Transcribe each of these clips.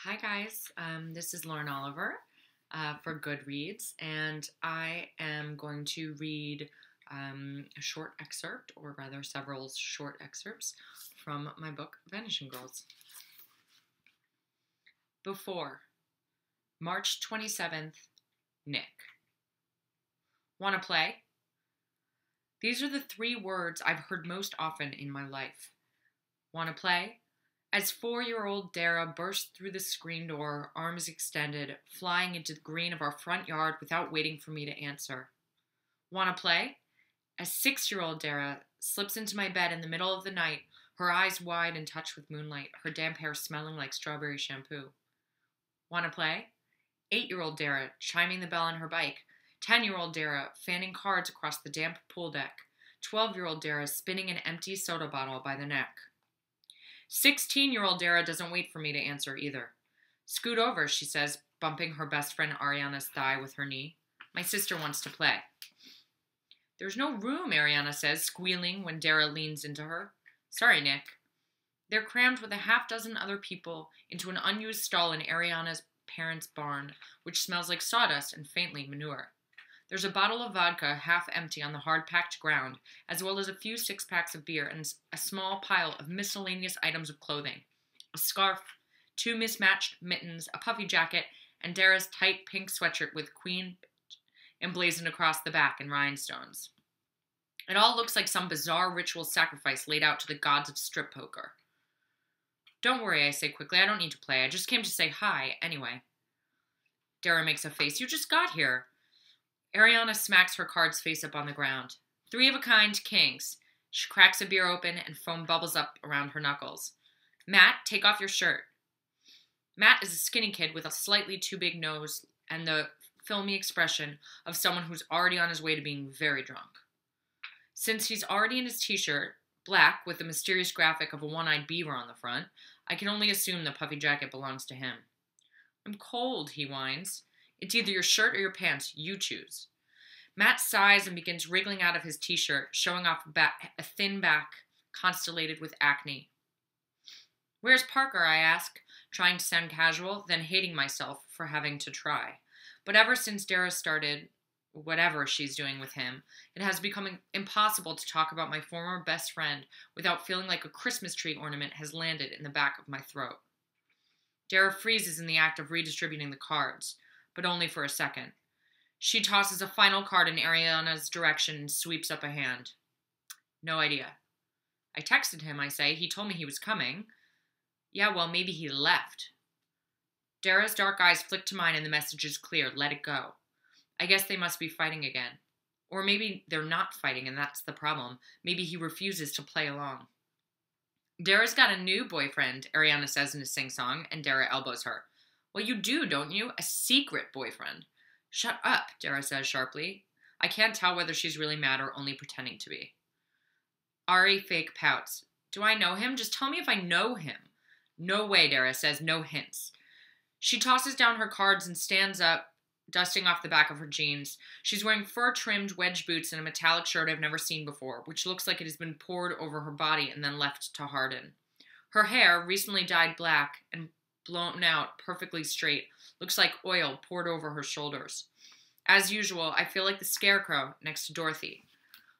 Hi, guys. This is Lauren Oliver for Goodreads, and I am going to read a short excerpt, or rather, several short excerpts from my book, Vanishing Girls. Before March 27th, Nick. Want to play? These are the three words I've heard most often in my life. Want to play? As 4-year-old Dara burst through the screen door, arms extended, flying into the green of our front yard without waiting for me to answer. Want to play? As 6-year-old Dara slips into my bed in the middle of the night, her eyes wide and touched with moonlight, her damp hair smelling like strawberry shampoo. Want to play? 8-year-old Dara chiming the bell on her bike, 10-year-old Dara fanning cards across the damp pool deck, 12-year-old Dara spinning an empty soda bottle by the neck. 16-year-old Dara doesn't wait for me to answer either. Scoot over, she says, bumping her best friend Ariana's thigh with her knee. My sister wants to play. There's no room, Ariana says, squealing when Dara leans into her. Sorry, Nick. They're crammed with a half-dozen other people into an unused stall in Ariana's parents' barn, which smells like sawdust and faintly manure. There's a bottle of vodka half empty on the hard-packed ground, as well as a few six-packs of beer and a small pile of miscellaneous items of clothing. A scarf, 2 mismatched mittens, a puffy jacket, and Dara's tight pink sweatshirt with Queen emblazoned across the back in rhinestones. It all looks like some bizarre ritual sacrifice laid out to the gods of strip poker. Don't worry, I say quickly. I don't need to play. I just came to say hi, anyway. Dara makes a face. You just got here. Ariana smacks her cards face up on the ground. 3-of-a-kind kings. She cracks a beer open and foam bubbles up around her knuckles. Matt, take off your shirt. Matt is a skinny kid with a slightly too big nose and the filmy expression of someone who's already on his way to being very drunk. Since he's already in his t-shirt, black with the mysterious graphic of a one-eyed beaver on the front, I can only assume the puffy jacket belongs to him. I'm cold, he whines. It's either your shirt or your pants. You choose. Matt sighs and begins wriggling out of his t-shirt, showing off a thin back constellated with acne. Where's Parker, I ask, trying to sound casual, then hating myself for having to try. But ever since Dara started whatever she's doing with him, it has become impossible to talk about my former best friend without feeling like a Christmas tree ornament has landed in the back of my throat. Dara freezes in the act of redistributing the cards, but only for a second. She tosses a final card in Ariana's direction and sweeps up a hand. No idea. I texted him, I say. He told me he was coming. Yeah, well, maybe he left. Dara's dark eyes flick to mine and the message is clear. Let it go. I guess they must be fighting again. Or maybe they're not fighting and that's the problem. Maybe he refuses to play along. Dara's got a new boyfriend, Ariana says in a sing-song, and Dara elbows her. Well, you do, don't you? A secret boyfriend. Shut up, Dara says sharply. I can't tell whether she's really mad or only pretending to be. Ari fake pouts. Do I know him? Just tell me if I know him. No way, Dara says, no hints. She tosses down her cards and stands up, dusting off the back of her jeans. She's wearing fur-trimmed wedge boots and a metallic shirt I've never seen before, which looks like it has been poured over her body and then left to harden. Her hair, recently dyed black and blown out perfectly straight, looks like oil poured over her shoulders. As usual, I feel like the scarecrow next to Dorothy.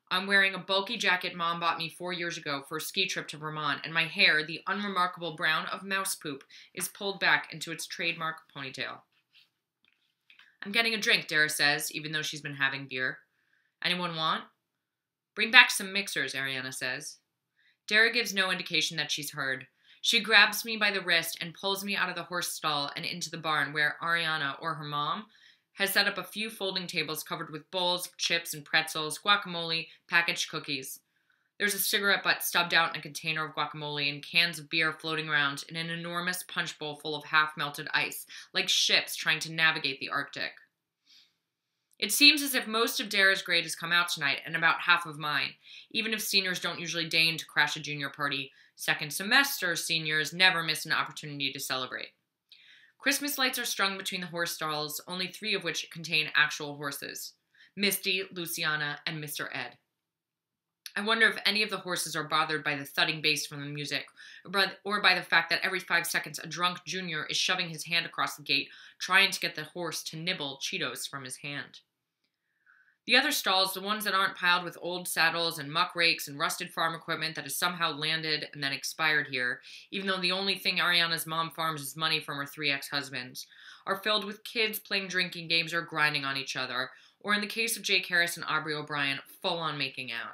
I'm wearing a bulky jacket Mom bought me 4 years ago for a ski trip to Vermont, and my hair, the unremarkable brown of mouse poop, is pulled back into its trademark ponytail. I'm getting a drink, Dara says, even though she's been having beer. Anyone want? Bring back some mixers, Ariana says. Dara gives no indication that she's heard. She grabs me by the wrist and pulls me out of the horse stall and into the barn where Ariana, or her mom, has set up a few folding tables covered with bowls, chips and pretzels, guacamole, packaged cookies. There's a cigarette butt stubbed out in a container of guacamole and cans of beer floating around in an enormous punch bowl full of half-melted ice, like ships trying to navigate the Arctic. It seems as if most of Dara's grade has come out tonight and about half of mine, even if seniors don't usually deign to crash a junior party. Second semester seniors never miss an opportunity to celebrate. Christmas lights are strung between the horse stalls, only 3 of which contain actual horses. Misty, Luciana, and Mr. Ed. I wonder if any of the horses are bothered by the thudding bass from the music, or by the fact that every 5 seconds a drunk junior is shoving his hand across the gate, trying to get the horse to nibble Cheetos from his hand. The other stalls, the ones that aren't piled with old saddles and muck rakes and rusted farm equipment that has somehow landed and then expired here, even though the only thing Ariana's mom farms is money from her 3 ex-husbands, are filled with kids playing drinking games or grinding on each other, or in the case of Jake Harris and Aubrey O'Brien, full-on making out.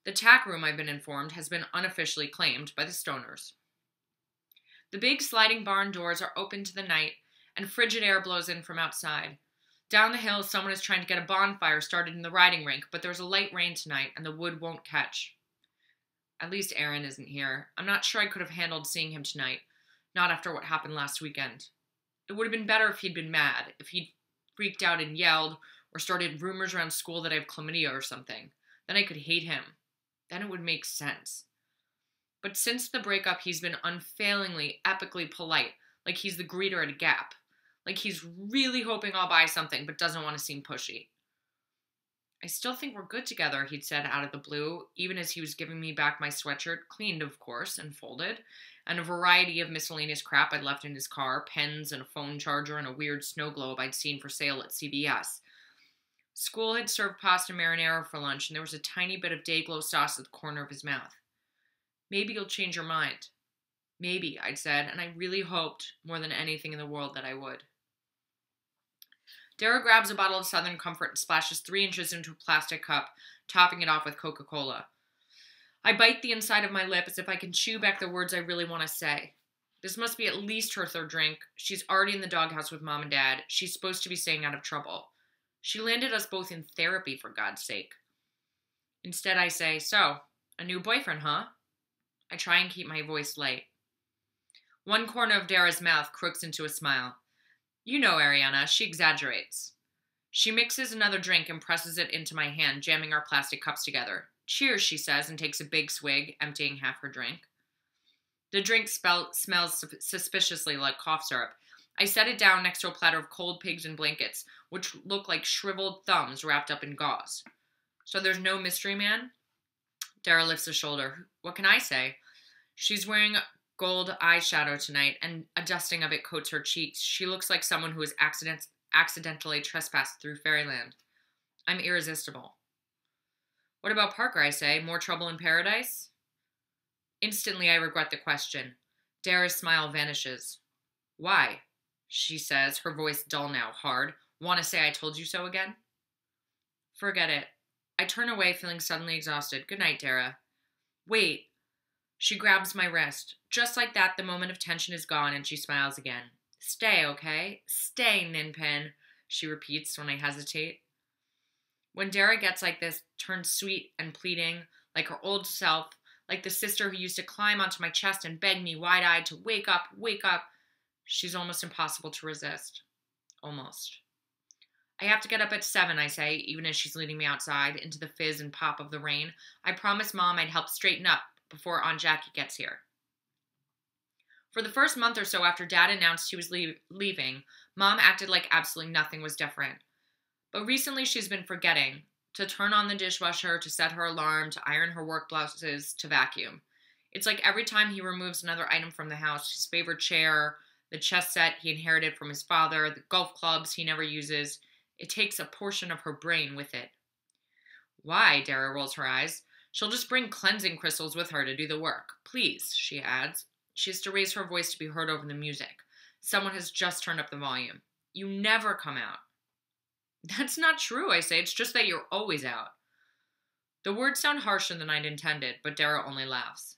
The tack room, I've been informed, has been unofficially claimed by the stoners. The big sliding barn doors are open to the night, and frigid air blows in from outside. Down the hill, someone is trying to get a bonfire started in the riding rink, but there's a light rain tonight, and the wood won't catch. At least Aaron isn't here. I'm not sure I could have handled seeing him tonight, not after what happened last weekend. It would have been better if he'd been mad, if he'd freaked out and yelled, or started rumors around school that I have chlamydia or something. Then I could hate him. Then it would make sense. But since the breakup, he's been unfailingly, epically polite, like he's the greeter at a Gap. Like he's really hoping I'll buy something, but doesn't want to seem pushy. I still think we're good together, he'd said out of the blue, even as he was giving me back my sweatshirt, cleaned, of course, and folded, and a variety of miscellaneous crap I'd left in his car, pens and a phone charger and a weird snow globe I'd seen for sale at CVS. School had served pasta marinara for lunch, and there was a tiny bit of day-glow sauce at the corner of his mouth. Maybe you'll change your mind. Maybe, I'd said, and I really hoped, more than anything in the world, that I would. Dara grabs a bottle of Southern Comfort and splashes 3 inches into a plastic cup, topping it off with Coca-Cola. I bite the inside of my lip as if I can chew back the words I really want to say. This must be at least her 3rd drink. She's already in the doghouse with Mom and Dad. She's supposed to be staying out of trouble. She landed us both in therapy, for God's sake. Instead, I say, "So, a new boyfriend, huh?" I try and keep my voice light. One corner of Dara's mouth crooks into a smile. You know Ariana, she exaggerates. She mixes another drink and presses it into my hand, jamming our plastic cups together. Cheers, she says, and takes a big swig, emptying half her drink. The drink smells suspiciously like cough syrup. I set it down next to a platter of cold pigs and blankets, which look like shriveled thumbs wrapped up in gauze. So there's no mystery man? Dara lifts a shoulder. What can I say? She's wearing gold eyeshadow tonight, and a dusting of it coats her cheeks. She looks like someone who has accidentally trespassed through fairyland. I'm irresistible. What about Parker, I say? More trouble in paradise? Instantly, I regret the question. Dara's smile vanishes. Why? She says, her voice dull now, hard. Want to say I told you so again? Forget it. I turn away, feeling suddenly exhausted. Good night, Dara. Wait. She grabs my wrist. Just like that, the moment of tension is gone, and she smiles again. Stay, okay? Stay, Ninpin, she repeats when I hesitate. When Dara gets like this, turns sweet and pleading, like her old self, like the sister who used to climb onto my chest and beg me wide-eyed to wake up, she's almost impossible to resist. Almost. I have to get up at 7, I say, even as she's leading me outside, into the fizz and pop of the rain. I promised Mom I'd help straighten up before Aunt Jackie gets here. For the first month or so after Dad announced he was leaving, Mom acted like absolutely nothing was different. But recently she's been forgetting to turn on the dishwasher, to set her alarm, to iron her work blouses, to vacuum. It's like every time he removes another item from the house, his favorite chair, the chess set he inherited from his father, the golf clubs he never uses, it takes a portion of her brain with it. Why? Dara rolls her eyes. She'll just bring cleansing crystals with her to do the work. Please, she adds. She has to raise her voice to be heard over the music. Someone has just turned up the volume. You never come out. That's not true, I say. It's just that you're always out. The words sound harsher than I'd intended, but Dara only laughs.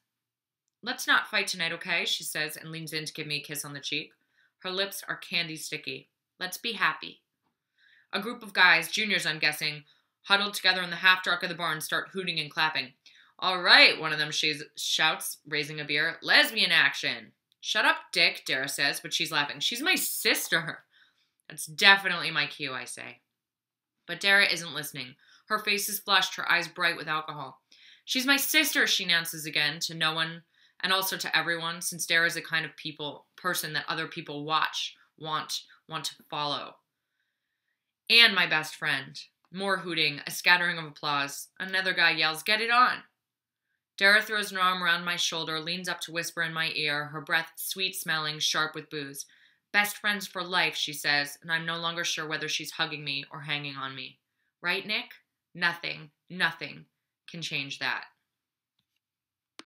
Let's not fight tonight, okay? She says and leans in to give me a kiss on the cheek. Her lips are candy sticky. Let's be happy. A group of guys, juniors I'm guessing, huddled together in the half-dark of the barn, start hooting and clapping. All right, one of them shouts, raising a beer. Lesbian action. Shut up, Dick, Dara says, but she's laughing. She's my sister. That's definitely my cue, I say. But Dara isn't listening. Her face is flushed, her eyes bright with alcohol. She's my sister, she announces again, to no one, and also to everyone, since Dara is the kind of person that other people want to follow. And my best friend. More hooting, a scattering of applause. Another guy yells, "Get it on!" Dara throws an arm around my shoulder, leans up to whisper in my ear, her breath sweet-smelling, sharp with booze. "Best friends for life," she says, and I'm no longer sure whether she's hugging me or hanging on me. Right, Nick? Nothing can change that.